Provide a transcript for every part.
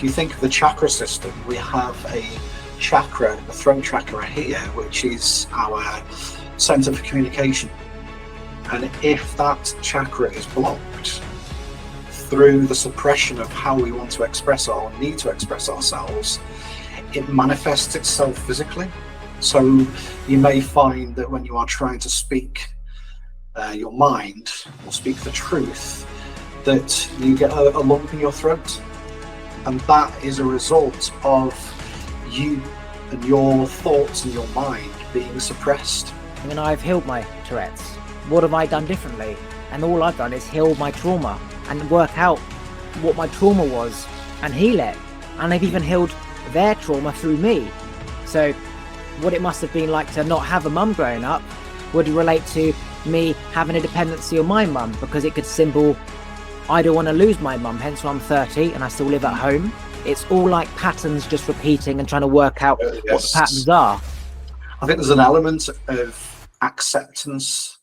if you think of the chakra system, we have a chakra, the throat chakra here, which is our center for communication. And if that chakra is blocked through the suppression of how we want to express or need to express ourselves, it manifests itself physically. So you may find that when you are trying to speak your mind or speak the truth, that you get a lump in your throat, and that is a result of you and your thoughts and your mind being suppressed. I mean, I've healed my Tourette's. What have I done differently? And all I've done is heal my trauma and work out what my trauma was and heal it. And I've even healed their trauma through me. So what it must have been like to not have a mum growing up would relate to me having a dependency on my mum, because it could symbol I don't want to lose my mum, hence why I'm 30 and I still live at home. It's all like patterns just repeating and trying to work out what the patterns are. I think there's an element of acceptance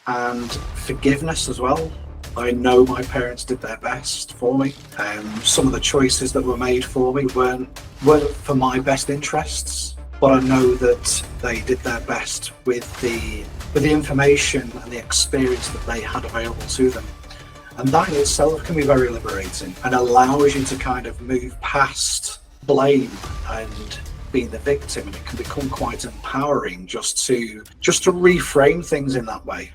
and forgiveness as well. I know my parents did their best for me. Some of the choices that were made for me weren't for my best interests, but I know that they did their best with the information and the experience that they had available to them. And that in itself can be very liberating and allows you to kind of move past blame and being the victim, and it can become quite empowering just to reframe things in that way.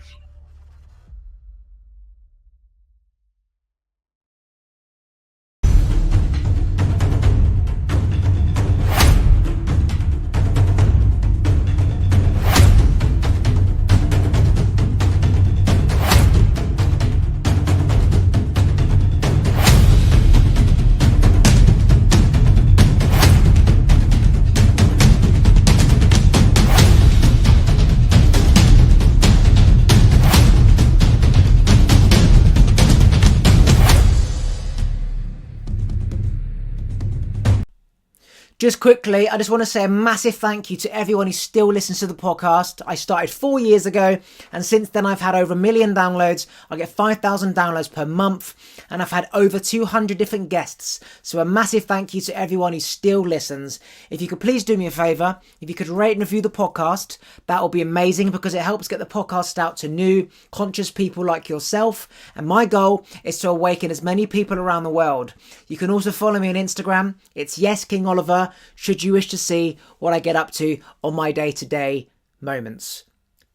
Just quickly, I just want to say a massive thank you to everyone who still listens to the podcast. I started 4 years ago, and since then I've had over 1 million downloads. I get 5,000 downloads per month, and I've had over 200 different guests. So a massive thank you to everyone who still listens. If you could please do me a favour, if you could rate and review the podcast, that will be amazing, because it helps get the podcast out to new, conscious people like yourself. And my goal is to awaken as many people around the world. You can also follow me on Instagram. It's YesKingOliver, should you wish to see what I get up to on my day-to-day moments.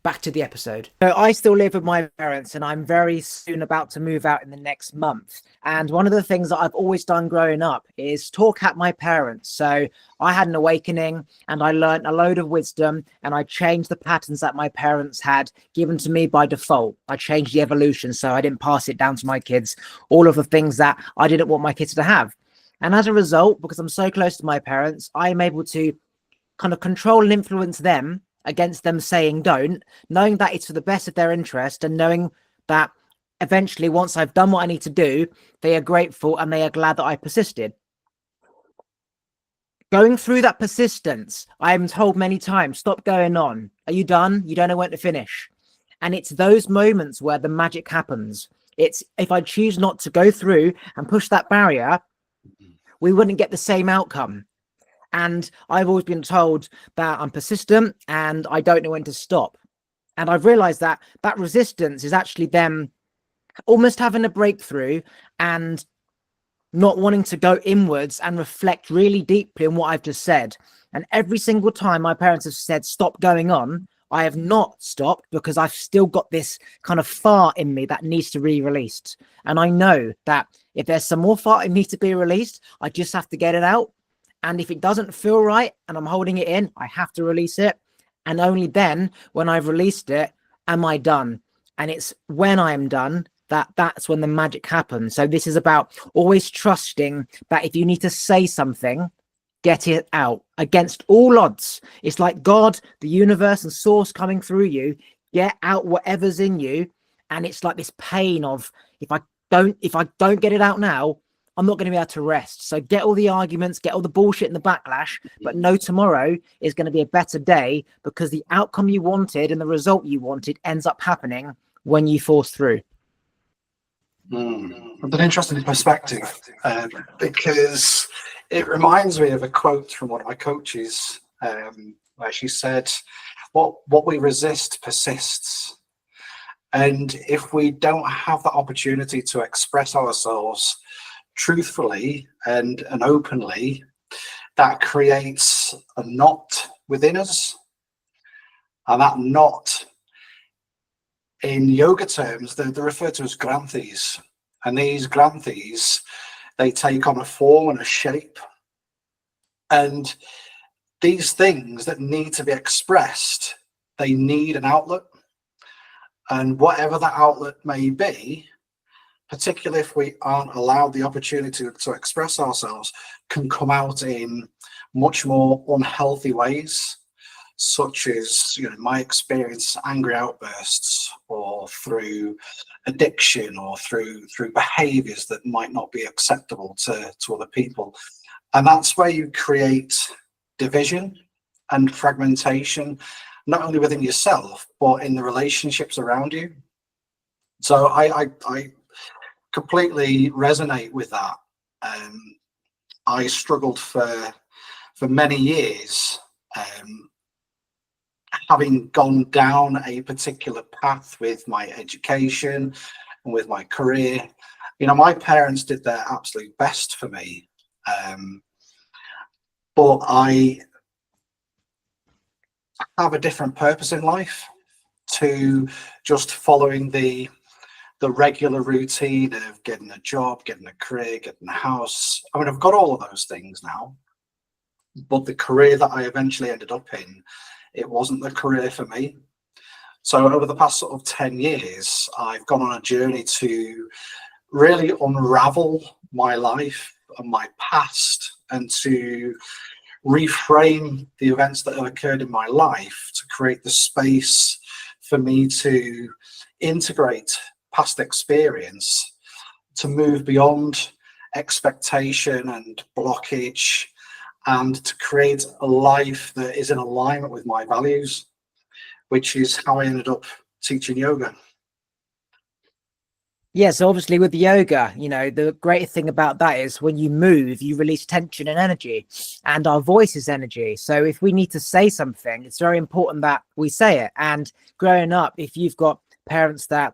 Back to the episode. So I still live with my parents, and I'm very soon about to move out in the next month. And one of the things that I've always done growing up is talk at my parents. So I had an awakening, and I learned a load of wisdom, and I changed the patterns that my parents had given to me by default. I changed the evolution, so I didn't pass it down to my kids, all of the things that I didn't want my kids to have. And as a result, because I'm so close to my parents, I am able to kind of control and influence them against them saying don't, knowing that it's for the best of their interest, and knowing that eventually, once I've done what I need to do, they are grateful and they are glad that I persisted. Going through that persistence, I am told many times, stop going on. Are you done? You don't know when to finish. And it's those moments where the magic happens. It's if I choose not to go through and push that barrier, we wouldn't get the same outcome. And I've always been told that I'm persistent and I don't know when to stop. And I've realized that that resistance is actually them almost having a breakthrough and not wanting to go inwards and reflect really deeply on what I've just said. And every single time my parents have said, stop going on, I have not stopped, because I've still got this kind of fire in me that needs to be released. And I know that if there's some more fire in me to be released, I just have to get it out. And if it doesn't feel right and I'm holding it in, I have to release it. And only then, when I've released it, am I done. And it's when I am done that's when the magic happens. So this is about always trusting that if you need to say something, get it out against all odds. It's like God, the universe and source coming through you. Get out whatever's in you. And it's like this pain of if I don't get it out now, I'm not going to be able to rest. So get all the arguments, get all the bullshit and the backlash, but know tomorrow is going to be a better day, because the outcome you wanted and the result you wanted ends up happening when you force through. That's an interesting perspective, because It reminds me of a quote from one of my coaches, where she said, what we resist persists. And if we don't have that opportunity to express ourselves truthfully and openly, that creates a knot within us. And that knot, in yoga terms, they're referred to as granthis. And these granthis, they take on a form and a shape. And these things that need to be expressed, they need an outlet. And whatever that outlet may be, particularly if we aren't allowed the opportunity to express ourselves, can come out in much more unhealthy ways, such as, my experience, angry outbursts, or through addiction, or through behaviors that might not be acceptable to other people. And that's where you create division and fragmentation, not only within yourself, but in the relationships around you. So I completely resonate with that. I struggled for many years, having gone down a particular path with my education and with my career. My parents did their absolute best for me. But I have a different purpose in life to just following the regular routine of getting a job, getting a career, getting a house. I mean, I've got all of those things now, but the career that I eventually ended up in, it wasn't the career for me. So over the past sort of 10 years, I've gone on a journey to really unravel my life and my past, and to reframe the events that have occurred in my life to create the space for me to integrate past experience, to move beyond expectation and blockage, and to create a life that is in alignment with my values, which is how I ended up teaching yoga. Yes, obviously with yoga, the great thing about that is when you move, you release tension and energy, and our voice is energy. So if we need to say something, it's very important that we say it. And growing up, if you've got parents that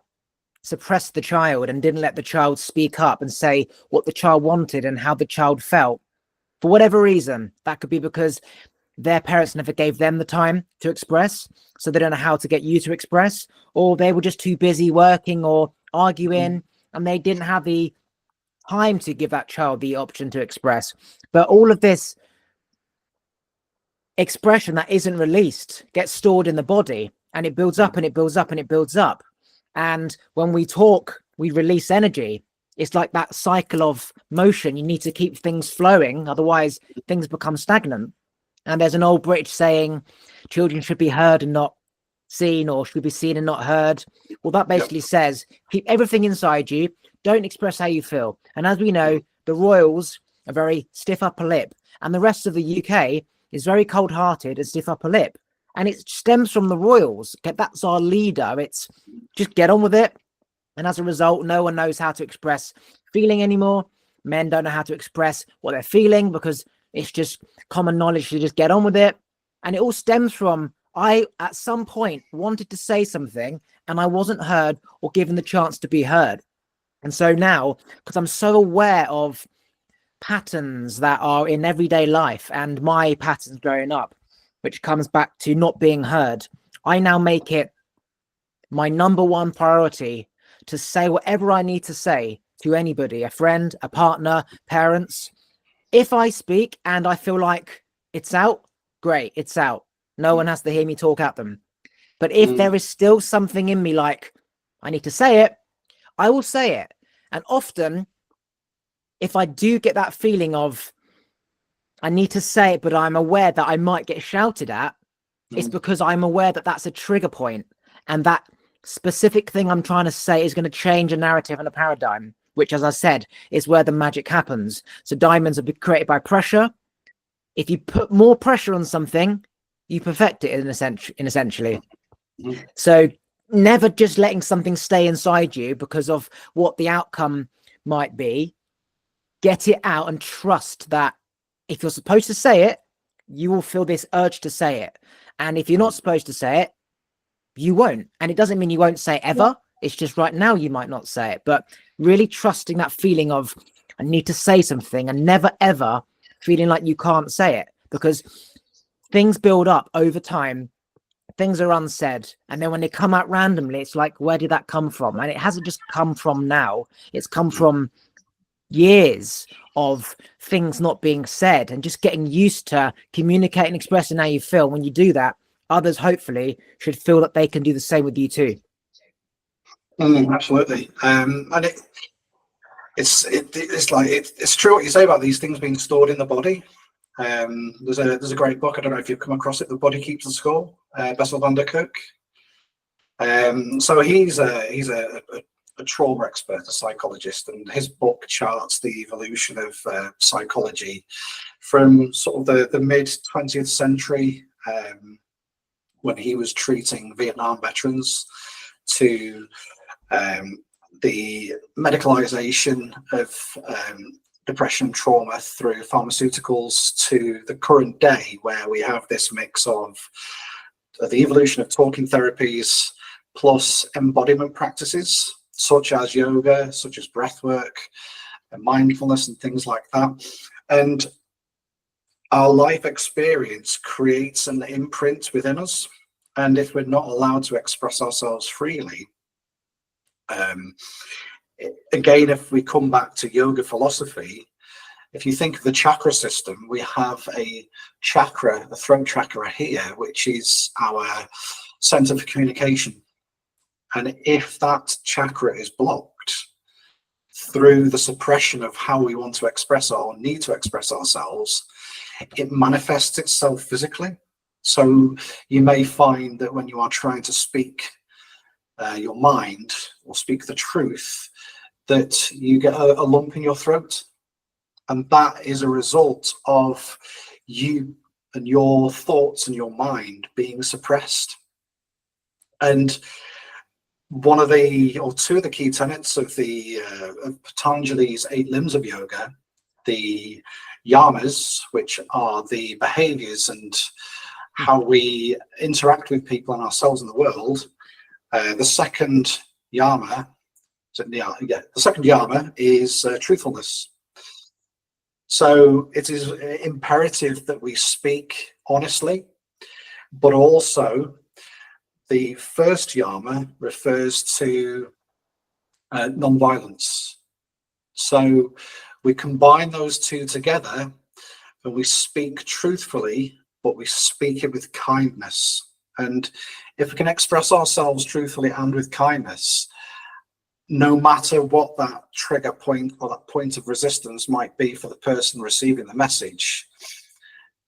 suppressed the child and didn't let the child speak up and say what the child wanted and how the child felt, for whatever reason, that could be because their parents never gave them the time to express, so they don't know how to get you to express, or they were just too busy working or arguing, and they didn't have the time to give that child the option to express. But all of this expression that isn't released gets stored in the body, and it builds up and it builds up and it builds up. And when we talk, we release energy. It's like that cycle of motion. You need to keep things flowing, otherwise things become stagnant. And there's an old British saying, children should be heard and not seen, or should be seen and not heard. Well, that basically says, keep everything inside you. Don't express how you feel. And as we know, the royals are very stiff upper lip, and the rest of the UK is very cold-hearted and stiff upper lip. And it stems from the royals. That's our leader. It's just get on with it. And as a result, no one knows how to express feeling anymore. Men don't know how to express what they're feeling because it's just common knowledge to just get on with it. And it all stems from, I, at some point, wanted to say something and I wasn't heard or given the chance to be heard. And so now, because I'm so aware of patterns that are in everyday life and my patterns growing up, which comes back to not being heard, I now make it my number one priority to say whatever I need to say to anybody, a friend, a partner, parents. If I speak and I feel like it's out, great, it's out. No one has to hear me talk at them. But if there is still something in me like, I need to say it, I will say it. And often, if I do get that feeling of, I need to say it, but I'm aware that I might get shouted at, it's because I'm aware that that's a trigger point, and that specific thing I'm trying to say is going to change a narrative and a paradigm, which, as I said, is where the magic happens. So diamonds are created by pressure. If you put more pressure on something, you perfect it essentially. So never just letting something stay inside you because of what the outcome might be. Get it out and trust that if you're supposed to say it, you will feel this urge to say it. And if you're not supposed to say it, you won't. And it doesn't mean you won't say it ever. It's just right now you might not say it. But really trusting that feeling of, I need to say something, and never ever feeling like you can't say it, because things build up over time. Things are unsaid, and then when they come out randomly, it's like, where did that come from? And it hasn't just come from now. It's come from years of things not being said, and just getting used to communicating, expressing how you feel. When you do that, others hopefully should feel that they can do the same with you too. Absolutely. And it's true what you say about these things being stored in the body. There's a great book, I don't know if you've come across it, The Body Keeps the Score, Bessel van der Kolk. So he's a trauma expert, a psychologist, and his book charts the evolution of psychology from sort of the mid 20th century, when he was treating Vietnam veterans, to the medicalization of depression, trauma through pharmaceuticals, to the current day, where we have this mix of the evolution of talking therapies plus embodiment practices such as yoga, such as breathwork and mindfulness and things like that. And our life experience creates an imprint within us, and if we're not allowed to express ourselves freely, again, if we come back to yoga philosophy, if you think of the chakra system, we have a chakra, a throat chakra here, which is our center for communication. And if that chakra is blocked through the suppression of how we want to express or need to express ourselves, it manifests itself physically. So you may find that when you are trying to speak your mind or speak the truth, that you get a lump in your throat, and that is a result of you and your thoughts and your mind being suppressed. And one of the, or two of the key tenets of the of Patanjali's 8 limbs of yoga, the yamas, which are the behaviors and how we interact with people and ourselves in the world, the second yama, the second yama is truthfulness. So it is imperative that we speak honestly, but also the first yama refers to non-violence. So we combine those two together and we speak truthfully, but we speak it with kindness. And if we can express ourselves truthfully and with kindness, no matter what that trigger point or that point of resistance might be for the person receiving the message,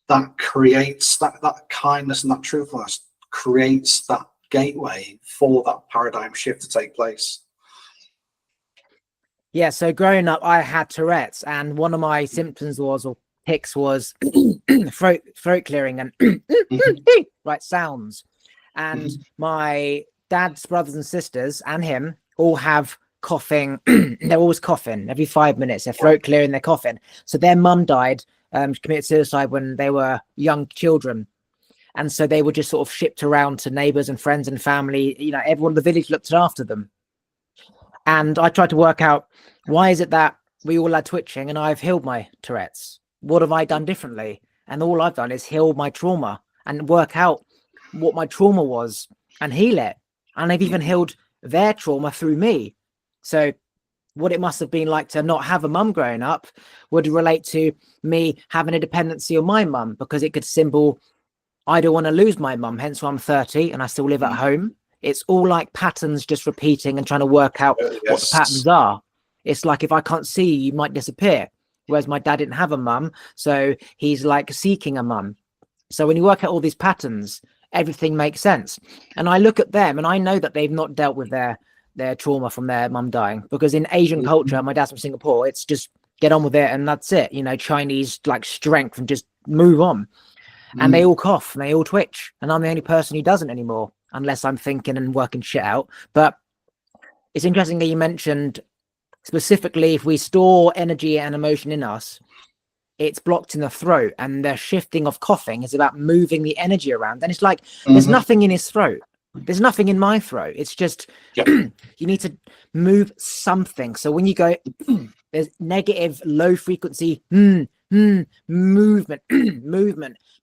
that creates that kindness, and that truthfulness creates that gateway for that paradigm shift to take place. Yeah, so growing up, I had Tourette's, and one of my symptoms was, or tics, was throat clearing and right sounds. And my dad's brothers and sisters and him all have coughing. They're always coughing every 5 minutes. They're throat clearing, they're coughing. So their mum died, committed suicide when they were young children. And so they were just sort of shipped around to neighbors and friends and family. You know, everyone in the village looked after them. And I tried to work out, why is it that we all had twitching and I've healed my Tourette's? What have I done differently? And all I've done is heal my trauma and work out what my trauma was and heal it. And I've even healed their trauma through me. So what it must have been like to not have a mum growing up would relate to me having a dependency on my mum, because it could symbol, I don't want to lose my mum, hence why I'm 30 and I still live at home. It's all like patterns just repeating and trying to work out what the patterns are. It's like, if I can't see you, you might disappear. Whereas my dad didn't have a mum, so he's like seeking a mum. So when you work out all these patterns, everything makes sense. And I look at them and I know that they've not dealt with their trauma from their mum dying, because in Asian culture, my dad's from Singapore, it's just get on with it and that's it. You know, Chinese like strength and just move on. And they all cough and they all twitch. And I'm the only person who doesn't anymore, unless I'm thinking and working shit out. But it's interesting that you mentioned specifically, if we store energy and emotion in us, it's blocked in the throat, and the shifting of coughing is about moving the energy around. And it's like, there's nothing in his throat. There's nothing in my throat. It's just, you need to move something. So when you go, there's negative, low frequency, movement,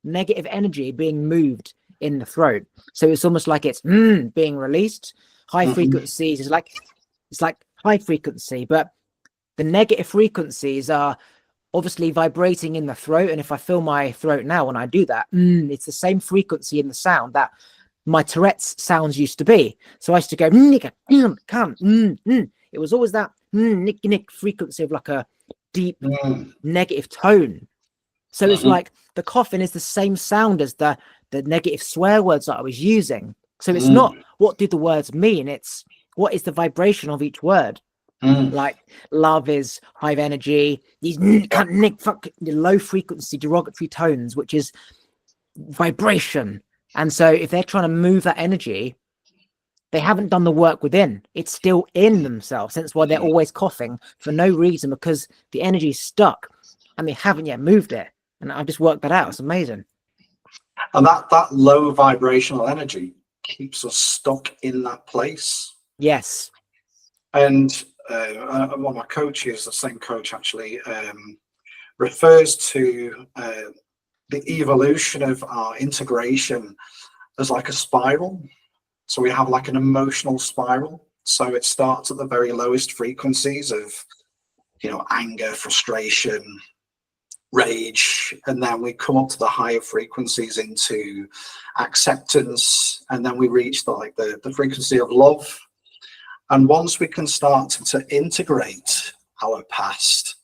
negative energy being moved in the throat. So it's almost like it's being released. High frequencies is like, it's like high frequency, but the negative frequencies are obviously vibrating in the throat. And if I feel my throat now, when I do that, it's the same frequency in the sound that my Tourette's sounds used to be. So I used to go, it was always that nick frequency of like a deep negative tone. So it's like the coughing is the same sound as the negative swear words that I was using. So it's not what do the words mean, it's what is the vibration of each word. Like love is high energy, these low frequency derogatory tones, which is vibration. And so if they're trying to move that energy, they haven't done the work within. It's still in themselves. That's why they're always coughing for no reason, because the energy is stuck and they haven't yet moved it. And I've just worked that out. It's amazing. And that low vibrational energy keeps us stuck in that place. Yes. And one of my coaches, the same coach actually, refers to the evolution of our integration as like a spiral. So we have like an emotional spiral. So it starts at the very lowest frequencies of, anger, frustration, rage, and then we come up to the higher frequencies into acceptance, and then we reach the frequency of love. And once we can start to integrate our past,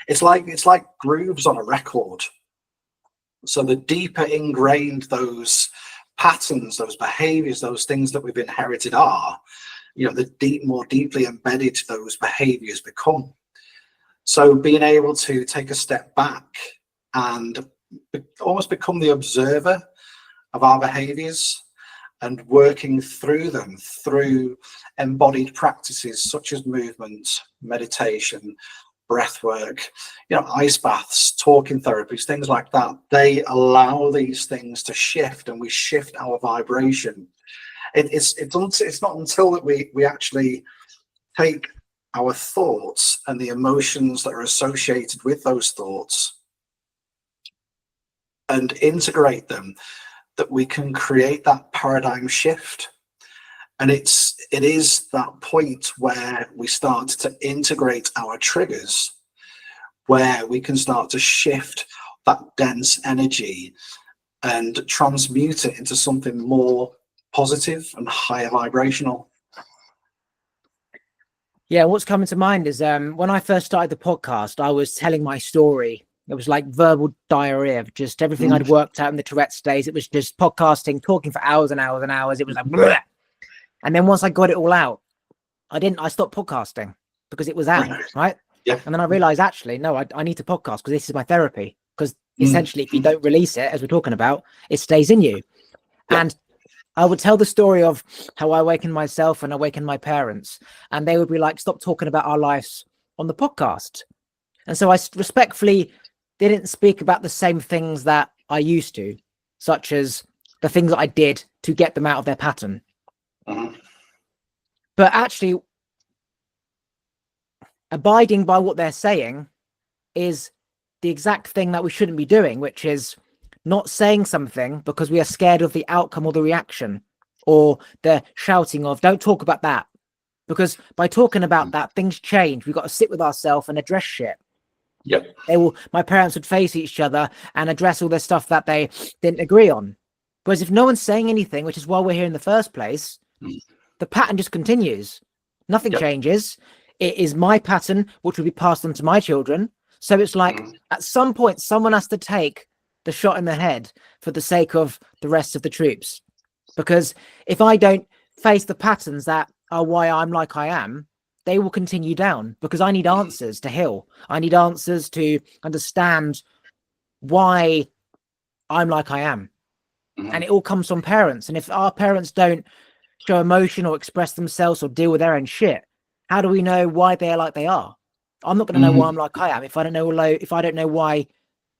it's like grooves on a record. So the deeper ingrained those patterns, those behaviors, those things that we've inherited are, the more deeply embedded those behaviors become. So being able to take a step back and almost become the observer of our behaviors and working through them through embodied practices such as movement, meditation, breath work, ice baths, talking therapies, things like that, they allow these things to shift, and we shift our vibration. It's not until that we actually take our thoughts and the emotions that are associated with those thoughts and integrate them that we can create that paradigm shift. And it is that point where we start to integrate our triggers, where we can start to shift that dense energy and transmute it into something more positive and higher vibrational. Yeah, what's coming to mind is when I first started the podcast, I was telling my story. It was like verbal diarrhea of just everything I'd worked out in the Tourette's days. It was just podcasting, talking for hours and hours and hours. It was like, bleh. And then once I got it all out, I stopped podcasting because it was out, right? Yeah. And then I realized, actually, no, I need to podcast because this is my therapy. Because essentially, if you don't release it, as we're talking about, it stays in you. Yeah. And I would tell the story of how I awakened myself and awakened my parents. And they would be like, stop talking about our lives on the podcast. And so I respectfully didn't speak about the same things that I used to, such as the things that I did to get them out of their pattern. But actually, abiding by what they're saying is the exact thing that we shouldn't be doing, which is not saying something because we are scared of the outcome or the reaction, or the shouting of, don't talk about that. Because by talking about that, things change. We've got to sit with ourselves and address shit. Yep. My parents would face each other and address all the stuff that they didn't agree on. Whereas if no one's saying anything, which is why we're here in the first place, the pattern just continues. Nothing changes. It is my pattern, which will be passed on to my children. So it's like at some point, someone has to take the shot in the head for the sake of the rest of the troops. Because if I don't face the patterns that are why I'm like I am, they will continue down, because I need answers to heal. I need answers to understand why I'm like I am. And it all comes from parents. And if our parents don't show emotion or express themselves or deal with their own shit, how do we know why they're like they are? I'm not going to know why I'm like I am if I don't know why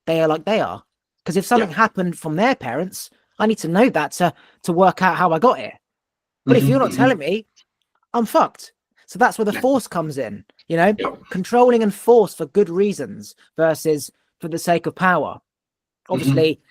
they are like they are. Because if something happened from their parents, I need to know that to work out how I got here. But if you're not telling me, I'm fucked. So that's where the force comes in, you know, controlling and force for good reasons versus for the sake of power. Obviously,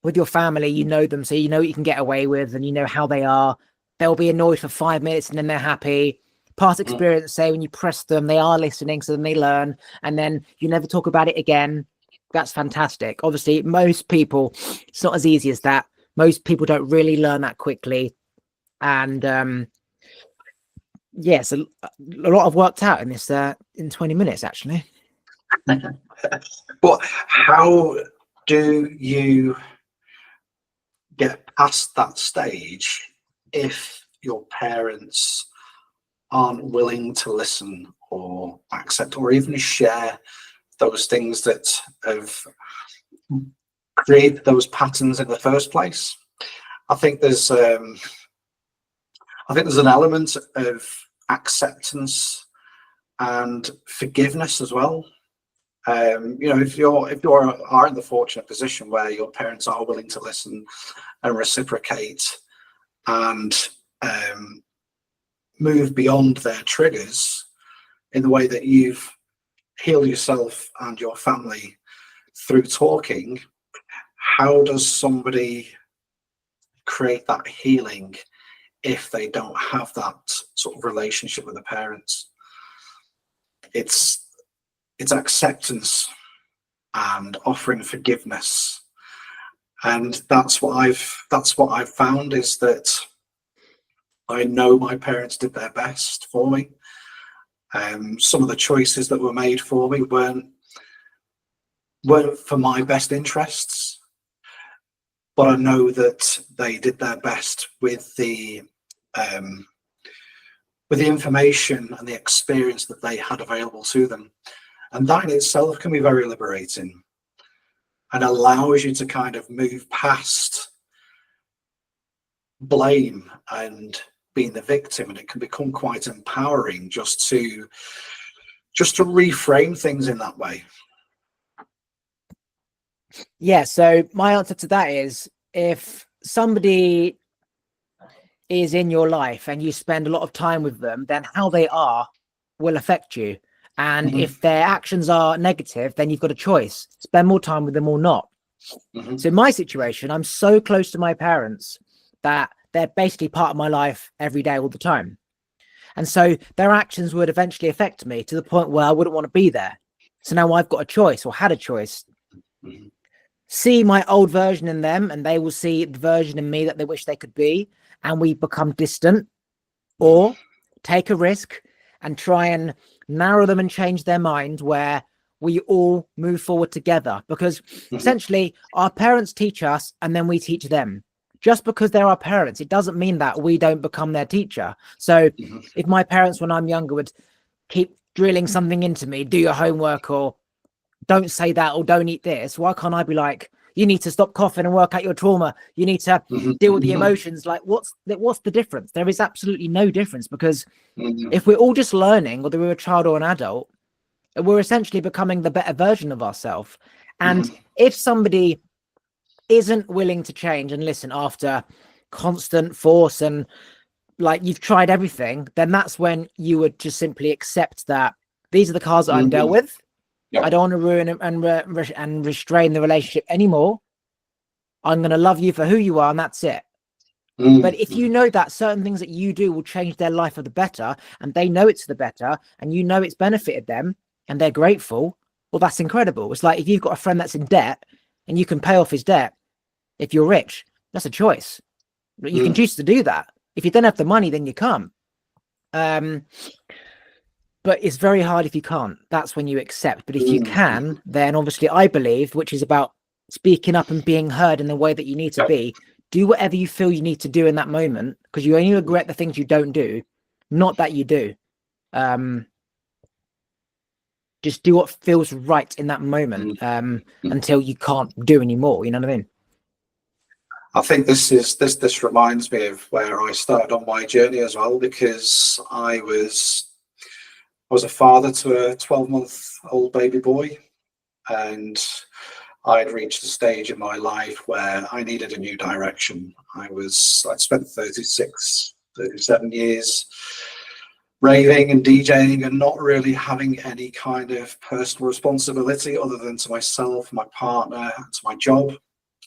with your family, you know them, so you know what you can get away with and you know how they are. They'll be annoyed for 5 minutes and then they're happy. Past experience, say when you press them, they are listening, so then they learn, and then you never talk about it again. That's fantastic. Obviously, most people, it's not as easy as that. Most people don't really learn that quickly. And yes, a lot of worked out in this in 20 minutes, actually. But how do you get past that stage if your parents aren't willing to listen or accept or even share those things that have created those patterns in the first place? I think there's an element of acceptance and forgiveness as well. You know, if you are in the fortunate position where your parents are willing to listen and reciprocate and move beyond their triggers in the way that you've healed yourself and your family through talking, how does somebody create that healing if they don't have that sort of relationship with the parents? It's acceptance and offering forgiveness, and that's what I've found, is that I know my parents did their best for me. Some of the choices that were made for me weren't for my best interests, but I know that they did their best with the information and the experience that they had available to them. And that in itself can be very liberating and allows you to kind of move past blame and being the victim, and it can become quite empowering just to reframe things in that way. Yeah, so my answer to that is, if somebody is in your life and you spend a lot of time with them, then how they are will affect you. And if their actions are negative, then you've got a choice: spend more time with them or not. So in my situation, I'm so close to my parents that they're basically part of my life every day, all the time. And so their actions would eventually affect me to the point where I wouldn't want to be there. So now I've got a choice, or had a choice. See my old version in them, and they will see the version in me that they wish they could be, and we become distant, or take a risk and try and narrow them and change their mind, where we all move forward together. Because essentially our parents teach us and then we teach them. Just because they're our parents, it doesn't mean that we don't become their teacher. So if my parents, when I'm younger, would keep drilling something into me, do your homework, or don't say that, or don't eat this, why can't I be like, you need to stop coughing and work out your trauma, you need to deal with the emotions? Like, what's the difference? There is absolutely no difference, because if we're all just learning, whether we're a child or an adult, we're essentially becoming the better version of ourselves. And if somebody isn't willing to change and listen after constant force and like you've tried everything, then that's when you would just simply accept that these are the cards that I'm dealt with. I don't want to ruin and restrain the relationship anymore. I'm going to love you for who you are, and that's it. But if you know that certain things that you do will change their life for the better, and they know it's the better, and you know it's benefited them, and they're grateful, well, that's incredible. It's like if you've got a friend that's in debt and you can pay off his debt, if you're rich, that's a choice. You can choose to do that. If you don't have the money, then you can't. But it's very hard if you can't. That's when you accept. But if you can, then obviously I believe, which is about speaking up and being heard in the way that you need to be, do whatever you feel you need to do in that moment, because you only regret the things you don't do, not that you do. Just do what feels right in that moment until you can't do anymore. You know what I mean? I think this reminds me of where I started on my journey as well, because I was a father to a 12-month-old baby boy, and I had reached a stage in my life where I needed a new direction. I'd spent 37 years raving and DJing and not really having any kind of personal responsibility other than to myself, my partner, and to my job.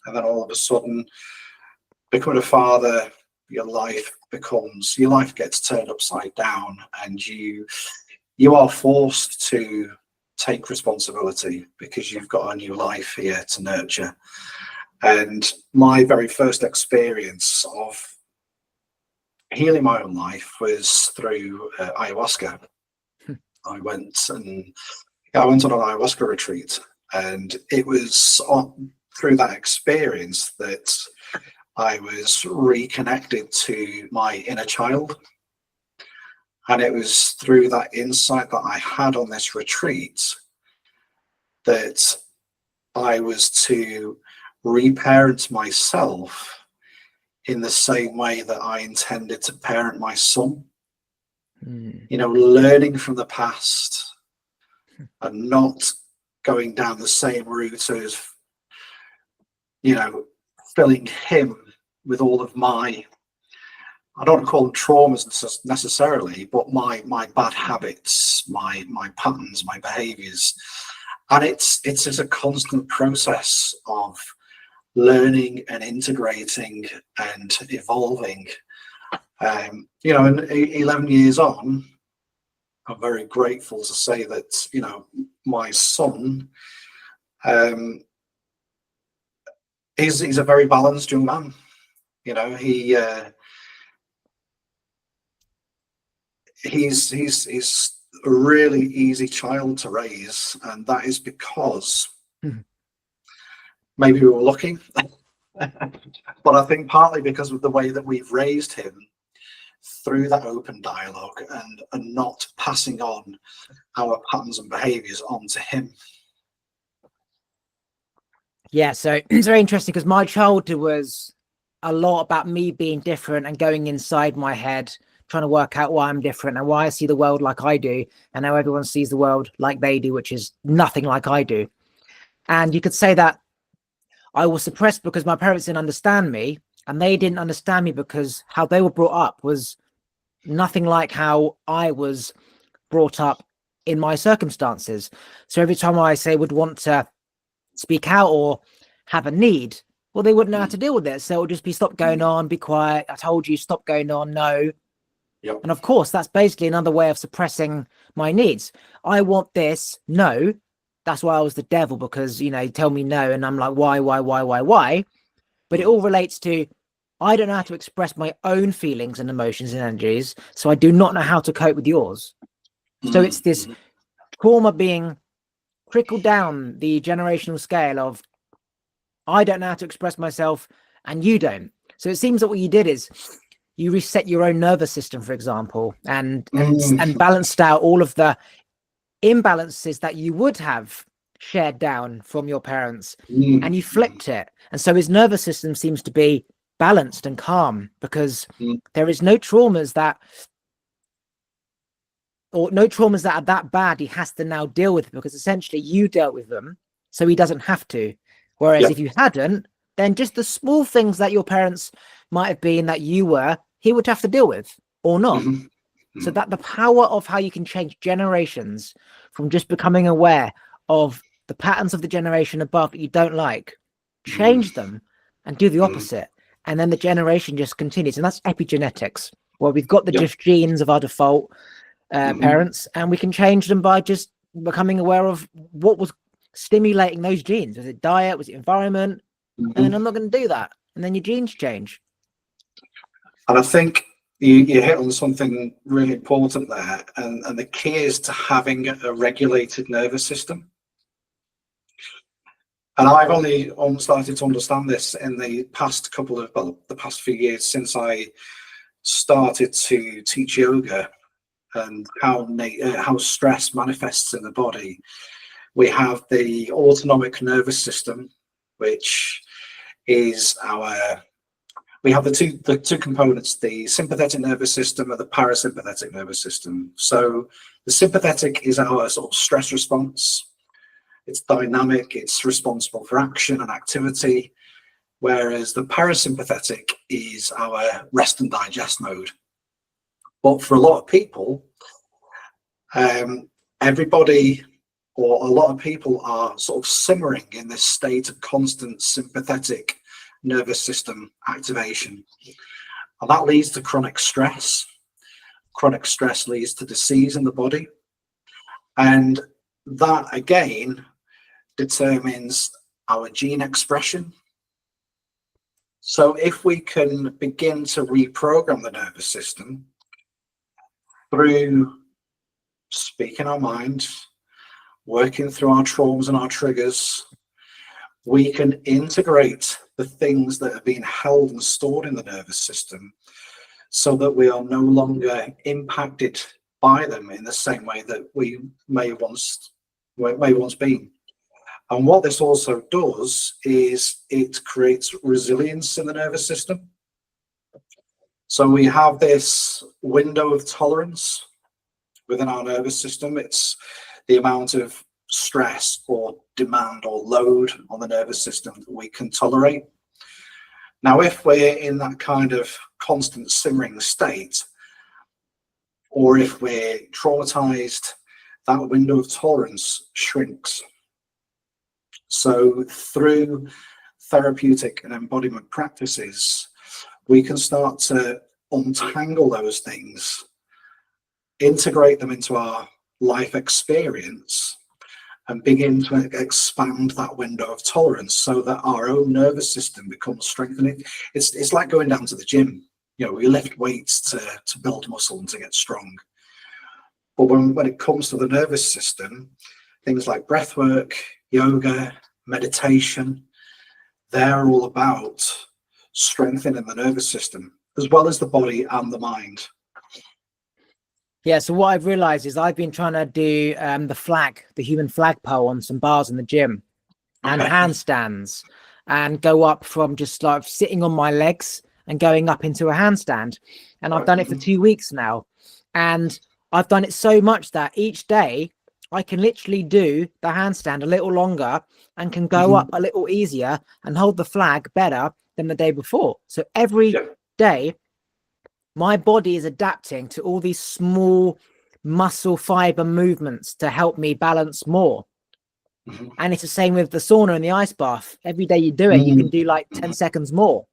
And then all of a sudden, becoming a father, your life gets turned upside down, and you are forced to take responsibility because you've got a new life here to nurture. And my very first experience of healing my own life was through ayahuasca. I went on an ayahuasca retreat, and it was through that experience that I was reconnected to my inner child. And it was through that insight that I had on this retreat that I was to reparent myself in the same way that I intended to parent my son. You know, learning from the past and not going down the same route as, you know, filling him with all of my, I don't want to call them traumas necessarily, but my bad habits, my patterns, my behaviors. And it's a constant process of learning and integrating and evolving. You know, and 11 years on, I'm very grateful to say that, you know, my son, he's a very balanced young man. You know, he's a really easy child to raise, and that is because maybe we were lucky, but I think partly because of the way that we've raised him through that open dialogue and not passing on our patterns and behaviors onto him. Yeah, so it's very interesting because my childhood was a lot about me being different and going inside my head, trying to work out why I'm different and why I see the world like I do, and how everyone sees the world like they do, which is nothing like I do. And you could say that I was suppressed because my parents didn't understand me, and they didn't understand me because how they were brought up was nothing like how I was brought up in my circumstances. So every time I would want to speak out or have a need, well, they wouldn't know how to deal with it. So it would just be, stop going on, be quiet. I told you, stop going on. No. Yep. And of course, that's basically another way of suppressing my needs. I want this. No. That's why I was the devil, because, you know, you tell me no. And I'm like, why? But it all relates to, I don't know how to express my own feelings and emotions and energies. So I do not know how to cope with yours. So it's this trauma being trickled down the generational scale of, I don't know how to express myself and you don't. So it seems that what you did is you reset your own nervous system, for example, and balanced out all of the imbalances that you would have shared down from your parents, and you flipped it. And so his nervous system seems to be balanced and calm because there is no traumas that are that bad he has to now deal with, because essentially you dealt with them, so he doesn't have to. Whereas if you hadn't, then just the small things that your parents might have been that you were, he would have to deal with or not. So that the power of how you can change generations from just becoming aware of the patterns of the generation above that you don't like, change them and do the opposite. And then the generation just continues. And that's epigenetics, where we've got the just genes of our default parents, and we can change them by just becoming aware of what was stimulating those genes. Was it diet? Was it environment? And then I'm not going to do that. And then your genes change. And I think you hit on something really important there. And the key is to having a regulated nervous system. And I've only started to understand this in the past the past few years since I started to teach yoga and how stress manifests in the body. We have the autonomic nervous system, which is we have the two components, the sympathetic nervous system and the parasympathetic nervous system. So the sympathetic is our sort of stress response. it's dynamic, it's responsible for action and activity, whereas the parasympathetic is our rest and digest mode. But for a lot of people, everybody or a lot of people are sort of simmering in this state of constant sympathetic nervous system activation. And that leads to chronic stress. Chronic stress leads to disease in the body. And that, again, determines our gene expression. So if we can begin to reprogram the nervous system through speaking our mind, working through our traumas and our triggers, we can integrate the things that have been held and stored in the nervous system so that we are no longer impacted by them in the same way that we may once been. And what this also does is it creates resilience in the nervous system. So we have this window of tolerance within our nervous system. It's the amount of stress or demand or load on the nervous system that we can tolerate. Now, if we're in that kind of constant simmering state, or if we're traumatized, that window of tolerance shrinks. So through therapeutic and embodiment practices, we can start to untangle those things, integrate them into our life experience, and begin to expand that window of tolerance so that our own nervous system becomes strengthened. It's like going down to the gym. You know, we lift weights to build muscle and to get strong. But when it comes to the nervous system, things like breathwork, yoga, meditation, they're all about strengthening the nervous system as well as the body and the mind. Yeah, so what I've realized is I've been trying to do the human flagpole on some bars in the gym and handstands, and go up from just like sitting on my legs and going up into a handstand. And I've done it for 2 weeks now. And I've done it so much that each day I can literally do the handstand a little longer and can go up a little easier and hold the flag better than the day before. So every day, my body is adapting to all these small muscle fiber movements to help me balance more. And it's the same with the sauna and the ice bath. Every day you do it, you can do like 10 seconds more.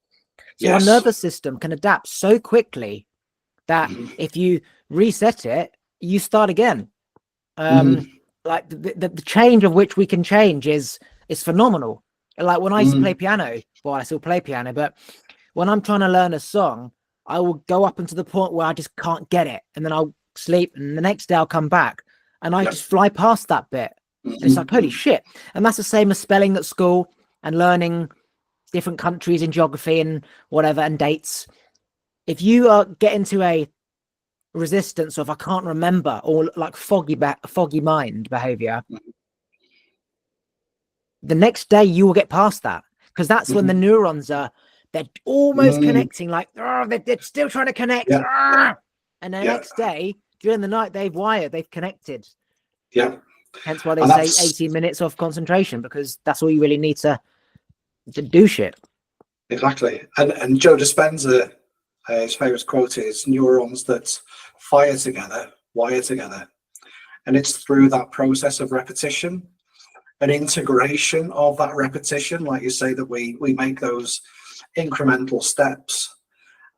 So our nervous system can adapt so quickly that if you reset it, you start again. Like the change of which we can change is phenomenal. Like when I used to play piano, well, I still play piano, but when I'm trying to learn a song, I will go up until the point where I just can't get it, and then I'll sleep, and the next day I'll come back and I just fly past that bit. And it's like, holy shit. And that's the same as spelling at school and learning different countries in geography and whatever and dates. If you get into a resistance of I can't remember, or like foggy mind behavior, the next day you will get past that, because that's when the neurons they're almost connecting, like they're still trying to connect. And the next day during the night they've connected. Hence why they say 18 minutes of concentration, because that's all you really need to do shit. Exactly. And Joe Dispenza, his famous quote is, neurons that fire together wire together. And it's through that process of repetition and integration of that repetition, like you say, that we make those incremental steps.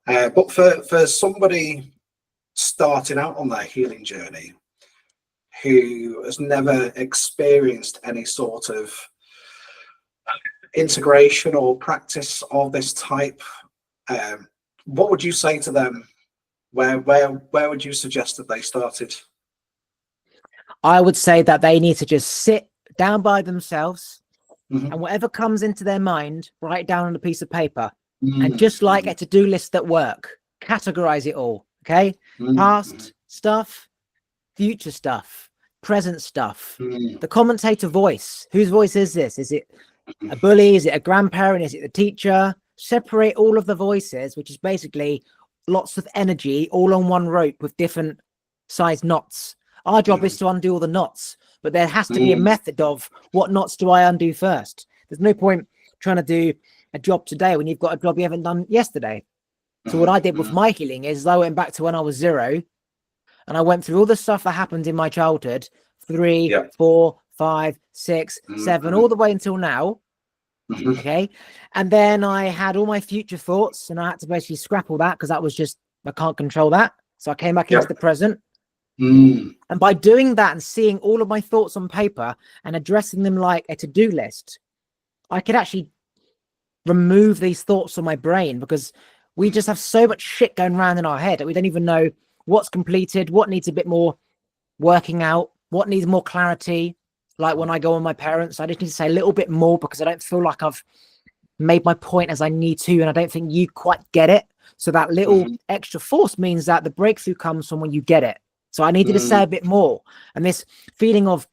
But for somebody starting out on their healing journey who has never experienced any sort of integration or practice of this type, what would you say to them? Where would you suggest that they started? I would say that they need to just sit down by themselves, and whatever comes into their mind, write it down on a piece of paper. And just like a to-do list at work, categorize it all. Okay. Past stuff, future stuff, present stuff, the commentator voice. Whose voice is this? Is it a bully? Is it a grandparent? Is it the teacher? Separate all of the voices, which is basically lots of energy all on one rope with different size knots. Our job is to undo all the knots. but there has to be a method of what knots do I undo first. There's no point trying to do a job today when you've got a job you haven't done yesterday. So what I did with my healing is I went back to when I was 0 and I went through all the stuff that happened in my childhood, 3, 4, 5, 6, 7, all the way until now. Okay. And then I had all my future thoughts and I had to basically scrap all that because that was just, I can't control that. So I came back into the present. And by doing that and seeing all of my thoughts on paper and addressing them like a to-do list, I could actually remove these thoughts from my brain, because we just have so much shit going around in our head that we don't even know what's completed, what needs a bit more working out, what needs more clarity. Like when I go on my parents, I just need to say a little bit more because I don't feel like I've made my point as I need to, and I don't think you quite get it. So that little extra force means that the breakthrough comes from when you get it. So I needed to say a bit more. And this feeling of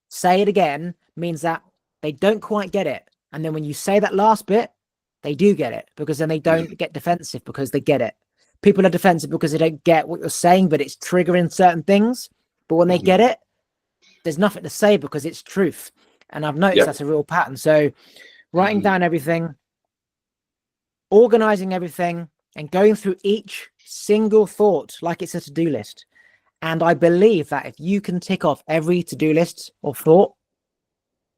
say it again means that they don't quite get it. And then when you say that last bit, they do get it, because then they don't get defensive because they get it. People are defensive because they don't get what you're saying, but it's triggering certain things. But when they get it, there's nothing to say because it's truth. And I've noticed that's a real pattern. So writing down everything, organizing everything, and going through each single thought like it's a to-do list. And I believe that if you can tick off every to-do list or thought,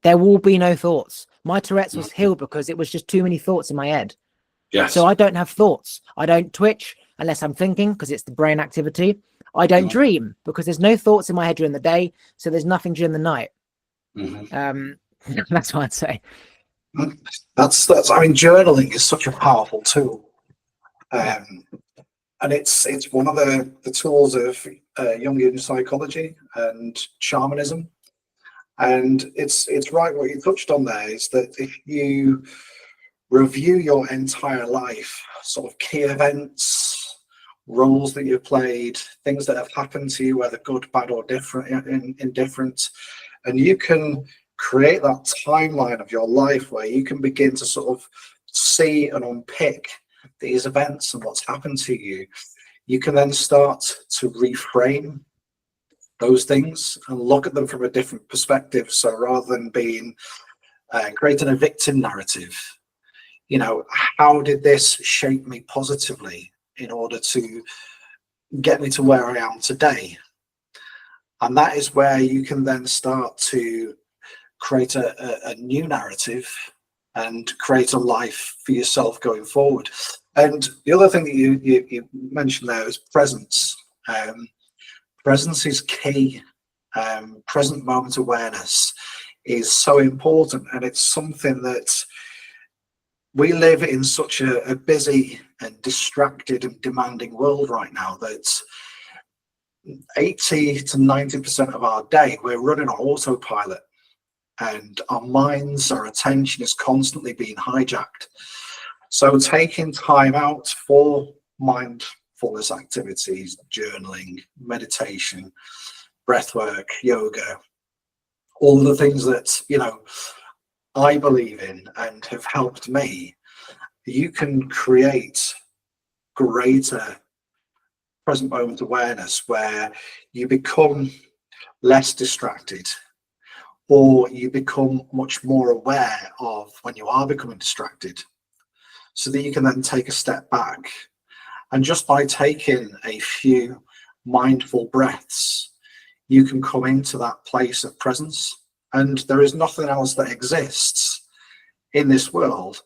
there will be no thoughts. My Tourette's was healed because it was just too many thoughts in my head. So I don't have thoughts. I don't twitch unless I'm thinking, because it's the brain activity. I don't dream because there's no thoughts in my head during the day. So there's nothing during the night. That's what I'd say. That's I mean, journaling is such a powerful tool. And it's one of the tools of Jungian psychology and shamanism. And it's right what you touched on there, is that if you review your entire life, sort of key events, roles that you've played, things that have happened to you, whether good, bad, or indifferent, and you can create that timeline of your life where you can begin to sort of see and unpick these events and what's happened to you, you can then start to reframe those things and look at them from a different perspective. So rather than being creating a victim narrative, you know, how did this shape me positively in order to get me to where I am today? And that is where you can then start to create a new narrative and create a life for yourself going forward. And the other thing that you mentioned there is presence. Presence is key. Present moment awareness is so important, and it's something that we live in such a busy and distracted and demanding world right now that 80 to 90% of our day we're running on autopilot, and our minds, our attention is constantly being hijacked. So taking time out for mindfulness activities, journaling, meditation, breathwork, yoga, all the things that, you know, I believe in and have helped me, you can create greater present moment awareness where you become less distracted, or you become much more aware of when you are becoming distracted, so that you can then take a step back. And just by taking a few mindful breaths, you can come into that place of presence. And there is nothing else that exists in this world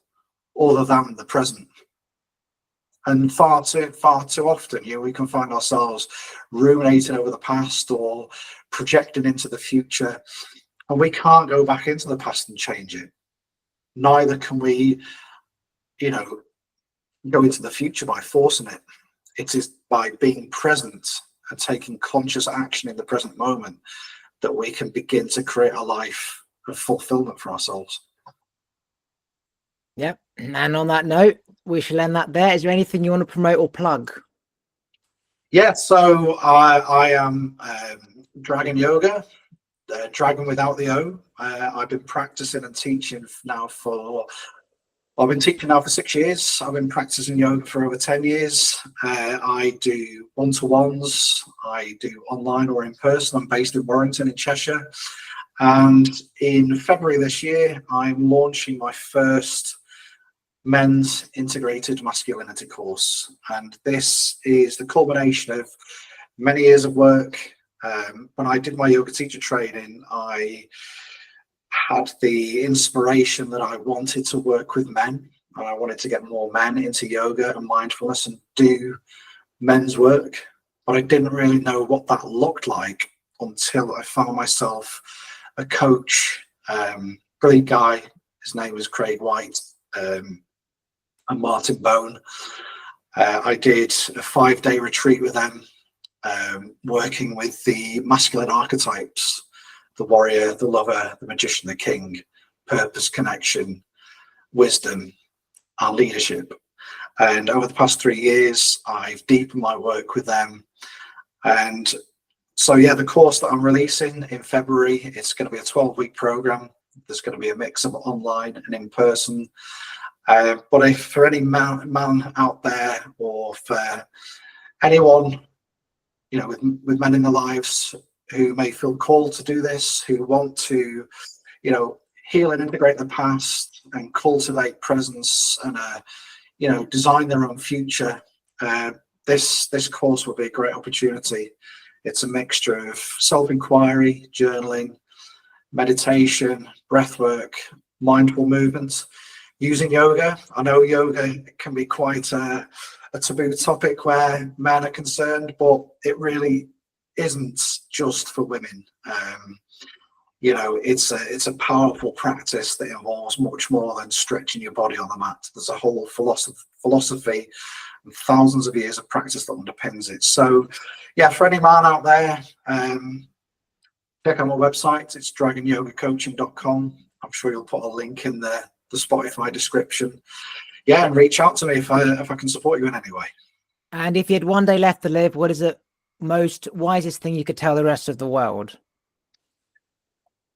other than the present. And far too often, you know, we can find ourselves ruminating over the past or projecting into the future. And we can't go back into the past and change it. Neither can we, you know, go into the future by forcing it. It is by being present and taking conscious action in the present moment that we can begin to create a life of fulfillment for ourselves. Yep. And on that note, we shall end that there. Is there anything you want to promote or plug? Yeah, so I am Dragon Yoga, Dragon without the O. I've been practicing and teaching now for I've been teaching now for 6 years. I've been practicing yoga for over 10 years. I do one-to-ones. I do online or in person. I'm based in Warrington in Cheshire. And in February this year, I'm launching my first men's integrated masculinity course. And this is the culmination of many years of work. When I did my yoga teacher training, I had the inspiration that I wanted to work with men, and I wanted to get more men into yoga and mindfulness and do men's work. But I didn't really know what that looked like until I found myself a coach, brilliant guy. His name was Craig White, and Martin Bone. I did a 5-day retreat with them, working with the masculine archetypes: the warrior, the lover, the magician, the king, purpose, connection, wisdom, and leadership. And over the past 3 years, I've deepened my work with them. And so, yeah, the course that I'm releasing in February, it's going to be a 12-week program. There's going to be a mix of online and in person. But if for any man out there, or for anyone, you know, with men in their lives who may feel called to do this, who want to, you know, heal and integrate the past and cultivate presence and, you know, design their own future, this course will be a great opportunity. It's a mixture of self-inquiry, journaling, meditation, breathwork, mindful movement, using yoga. I know yoga can be quite a taboo topic where men are concerned, but it really isn't just for women. You know, it's a powerful practice that involves much more than stretching your body on the mat. There's a whole philosophy and thousands of years of practice that underpins it. So, yeah, for any man out there, check out my website. It's dragonyogacoaching.com. I'm sure you'll put a link in the Spotify description. Yeah, and reach out to me if I can support you in any way. And if you had one day left to live, what is the most wisest thing you could tell the rest of the world?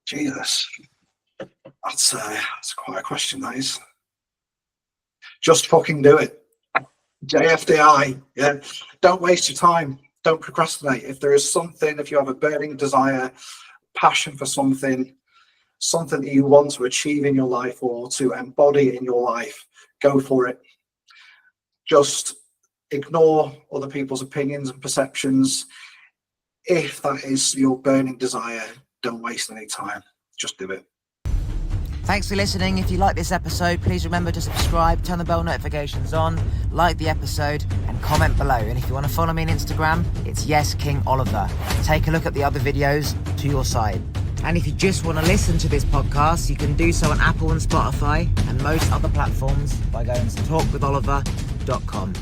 Jesus, that's quite a question, that is. Just fucking do it. JFDI. Yeah, don't waste your time. Don't procrastinate. If there is something, if you have a burning desire, passion for something that you want to achieve in your life or to embody in your life, go for it. Just ignore other people's opinions and perceptions. If that is your burning desire, don't waste any time. Just do it. Thanks for listening. If you like this episode, please remember to subscribe, turn the bell notifications on, like the episode, and comment below. And if you want to follow me on Instagram, it's YesKingOliver. Take a look at the other videos to your side. And if you just want to listen to this podcast, you can do so on Apple and Spotify and most other platforms by going to talkwitholiver.com.